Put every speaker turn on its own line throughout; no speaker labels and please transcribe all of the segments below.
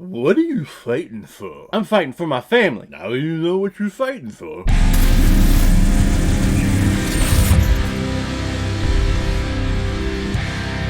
What are you fighting for?
I'm fighting for my family.
Now you know what you're fighting for.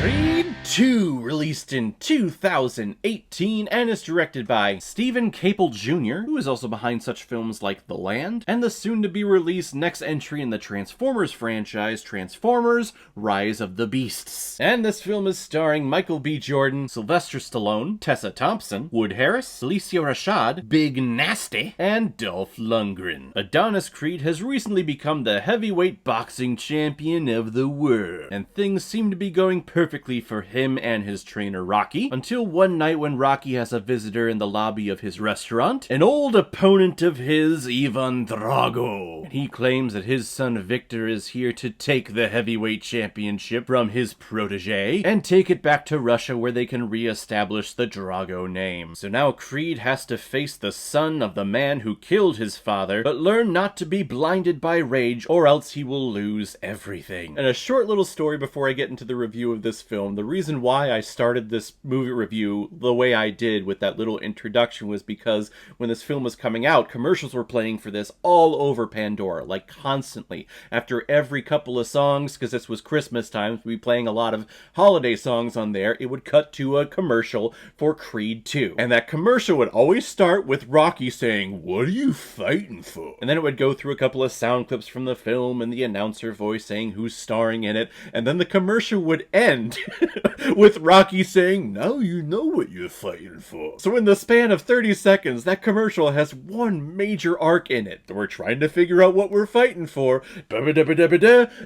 Creed 2, released in 2018 and is directed by Stephen Capel Jr., who is also behind such films like The Land, and the soon-to-be-released next entry in the Transformers franchise, Transformers: Rise of the Beasts. And this film is starring Michael B. Jordan, Sylvester Stallone, Tessa Thompson, Wood Harris, Alicia Rashad, Big Nasty, and Dolph Lundgren. Adonis Creed has recently become the heavyweight boxing champion of the world, and things seem to be going perfectly for him and his trainer Rocky, until one night when Rocky has a visitor in the lobby of his restaurant, an old opponent of his, Ivan Drago. And he claims that his son Victor is here to take the heavyweight championship from his protege, and take it back to Russia where they can re-establish the Drago name. So now Creed has to face the son of the man who killed his father, but learn not to be blinded by rage, or else he will lose everything. And a short little story before I get into the review of this film. The reason why I started this movie review the way I did with that little introduction was because when this film was coming out, commercials were playing for this all over Pandora, like constantly. After every couple of songs, because this was Christmas time, we'd be playing a lot of holiday songs on there, it would cut to a commercial for Creed 2. And that commercial would always start with Rocky saying, "What are you fighting for?" And then it would go through a couple of sound clips from the film and the announcer voice saying who's starring in it, and then the commercial would end with Rocky saying, "Now you know what you're fighting for." So in the span of 30 seconds, that commercial has one major arc in it. We're trying to figure out what we're fighting for.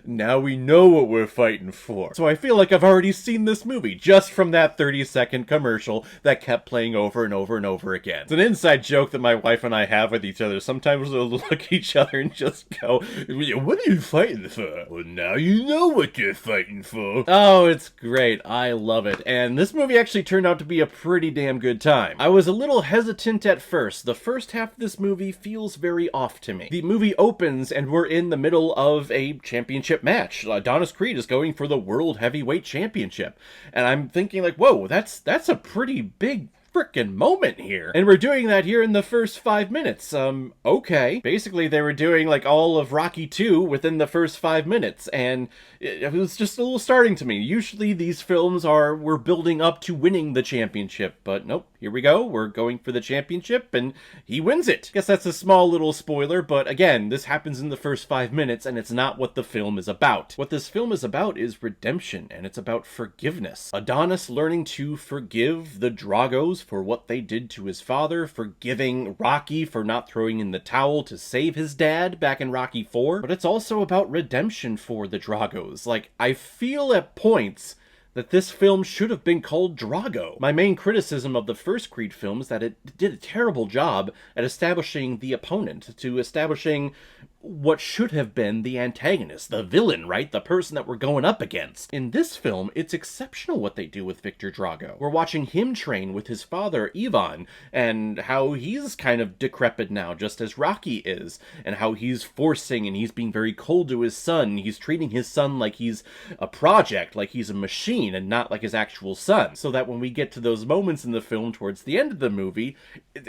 Now we know what we're fighting for. So I feel like I've already seen this movie just from that 30-second commercial that kept playing over and over and over again. It's an inside joke that my wife and I have with each other. Sometimes we'll look at each other and just go, "What are you fighting for?" "Well, now you know what you're fighting for." Oh, it's great. I love it. And this movie actually turned out to be a pretty damn good time. I was a little hesitant at first. The first half of this movie feels very off to me. The movie opens and we're in the middle of a championship match. Adonis Creed is going for the World Heavyweight Championship. And I'm thinking like, whoa, that's a pretty big frickin' moment here. And we're doing that here in the first 5 minutes. Okay. Basically, they were doing like all of Rocky 2 within the first 5 minutes, and it was just a little starting to me. Usually these films we're building up to winning the championship, but nope, here we go. We're going for the championship, and he wins it. Guess that's a small little spoiler, but again, this happens in the first 5 minutes, and it's not what the film is about. What this film is about is redemption, and it's about forgiveness. Adonis learning to forgive the Dragos for what they did to his father, forgiving Rocky for not throwing in the towel to save his dad back in Rocky 4, but it's also about redemption for the Dragos. Like, I feel at points that this film should have been called Drago. My main criticism of the first Creed film is that it did a terrible job at establishing the opponent, to establishing what should have been the antagonist, the villain, right? The person that we're going up against. In this film, it's exceptional what they do with Victor Drago. We're watching him train with his father, Ivan, and how he's kind of decrepit now, just as Rocky is, and how he's forcing and he's being very cold to his son. He's treating his son like he's a project, like he's a machine, and not like his actual son. So that when we get to those moments in the film towards the end of the movie,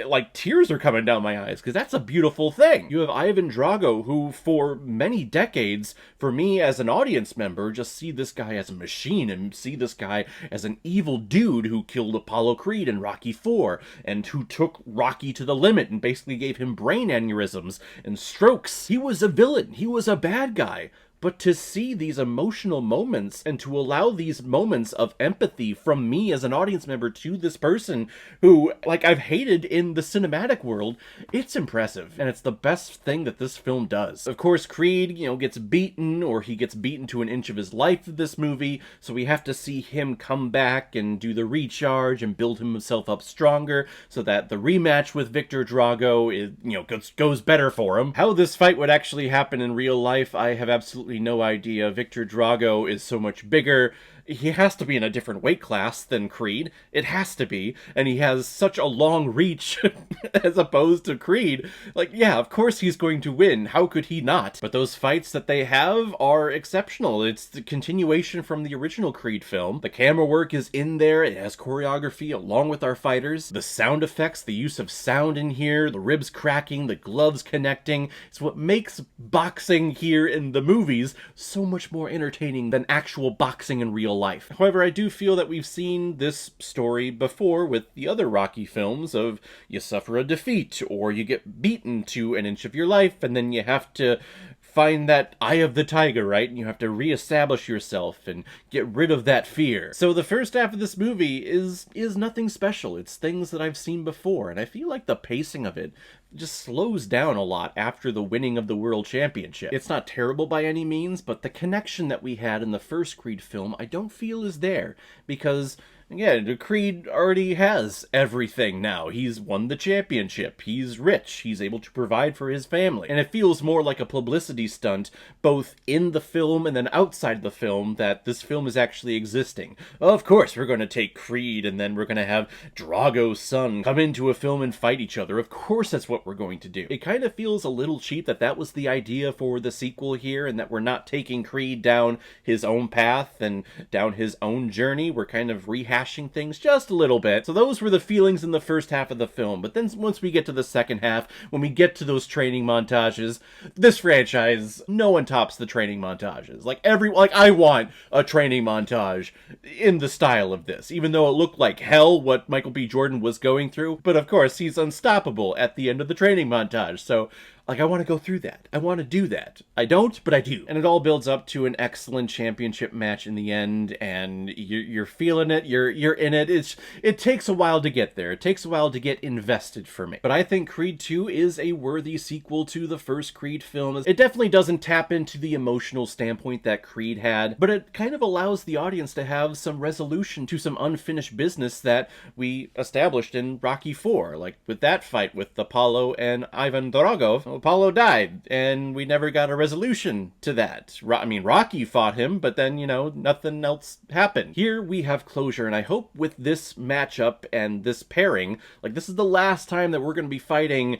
like tears are coming down my eyes, because that's a beautiful thing. You have Ivan Drago, who for many decades, for me as an audience member, just see this guy as a machine and see this guy as an evil dude who killed Apollo Creed in Rocky 4 and who took Rocky to the limit and basically gave him brain aneurysms and strokes. He was a villain. He was a bad guy. But to see these emotional moments and to allow these moments of empathy from me as an audience member to this person who, like, I've hated in the cinematic world, it's impressive. And it's the best thing that this film does. Of course, Creed, gets beaten, or he gets beaten to an inch of his life in this movie, so we have to see him come back and do the recharge and build himself up stronger so that the rematch with Victor Drago goes better for him. How this fight would actually happen in real life, I have absolutely no idea. Victor Drago is so much bigger. He has to be in a different weight class than Creed. It has to be. And he has such a long reach as opposed to Creed. Like, yeah, of course he's going to win. How could he not? But those fights that they have are exceptional. It's the continuation from the original Creed film. The camera work is in there. It has choreography along with our fighters. The sound effects, the use of sound in here, the ribs cracking, the gloves connecting. It's what makes boxing here in the movies so much more entertaining than actual boxing in real life. However, I do feel that we've seen this story before with the other Rocky films of you suffer a defeat or you get beaten to an inch of your life and then you have to find that eye of the tiger, right? And you have to reestablish yourself and get rid of that fear. So the first half of this movie is nothing special. It's things that I've seen before, and I feel like the pacing of it just slows down a lot after the winning of the World Championship. It's not terrible by any means, but the connection that we had in the first Creed film I don't feel is there, because again, Creed already has everything now. He's won the championship. He's rich. He's able to provide for his family. And it feels more like a publicity stunt, both in the film and then outside the film, that this film is actually existing. Of course, we're going to take Creed and then we're going to have Drago's son come into a film and fight each other. Of course that's what we're going to do. It kind of feels a little cheap that that was the idea for the sequel here, and that we're not taking Creed down his own path and down his own journey. We're kind of rehashing things just a little bit. So those were the feelings in the first half of the film. But then once we get to the second half, when we get to those training montages, this franchise, no one tops the training montages. Like I want a training montage in the style of this, even though it looked like hell what Michael B. Jordan was going through. But of course, he's unstoppable at the end of the training montage. So like, I want to go through that. I want to do that. I don't, but I do. And it all builds up to an excellent championship match in the end, and you're feeling it, you're in it. It takes a while to get there. It takes a while to get invested for me. But I think Creed 2 is a worthy sequel to the first Creed film. It definitely doesn't tap into the emotional standpoint that Creed had, but it kind of allows the audience to have some resolution to some unfinished business that we established in Rocky 4, like with that fight with Apollo and Ivan Drago. Apollo died, and we never got a resolution to that. I mean, Rocky fought him, but then, you know, nothing else happened. Here we have closure, and I hope with this matchup and this pairing, like, this is the last time that we're going to be fighting,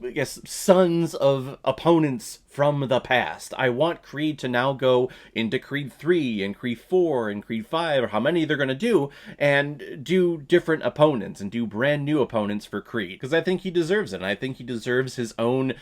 I guess, sons of opponents from the past. I want Creed to now go into Creed 3 and Creed 4 and Creed 5, or how many they're going to do, and do different opponents and do brand new opponents for Creed, because I think he deserves it, and I think he deserves his own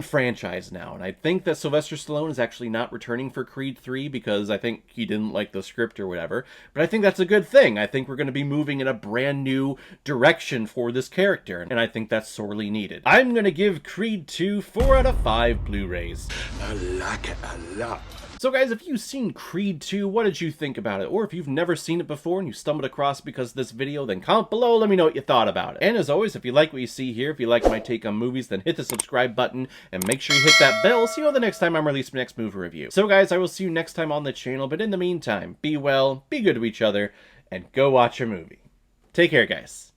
franchise now. And I think that Sylvester Stallone is actually not returning for Creed 3 because I think he didn't like the script or whatever, but I think that's a good thing. I think we're going to be moving in a brand new direction for this character, and I think that's sorely needed. I'm going to give Creed 2 4 out of 5 Blu-rays.
I like it a lot.
So guys, if you've seen Creed 2, what did you think about it? Or if you've never seen it before and you stumbled across it because of this video, then comment below, let me know what you thought about it. And as always, if you like what you see here, if you like my take on movies, then hit the subscribe button and make sure you hit that bell so you know the next time I'm releasing my next movie review. So guys, I will see you next time on the channel, but in the meantime, be well, be good to each other, and go watch a movie. Take care, guys.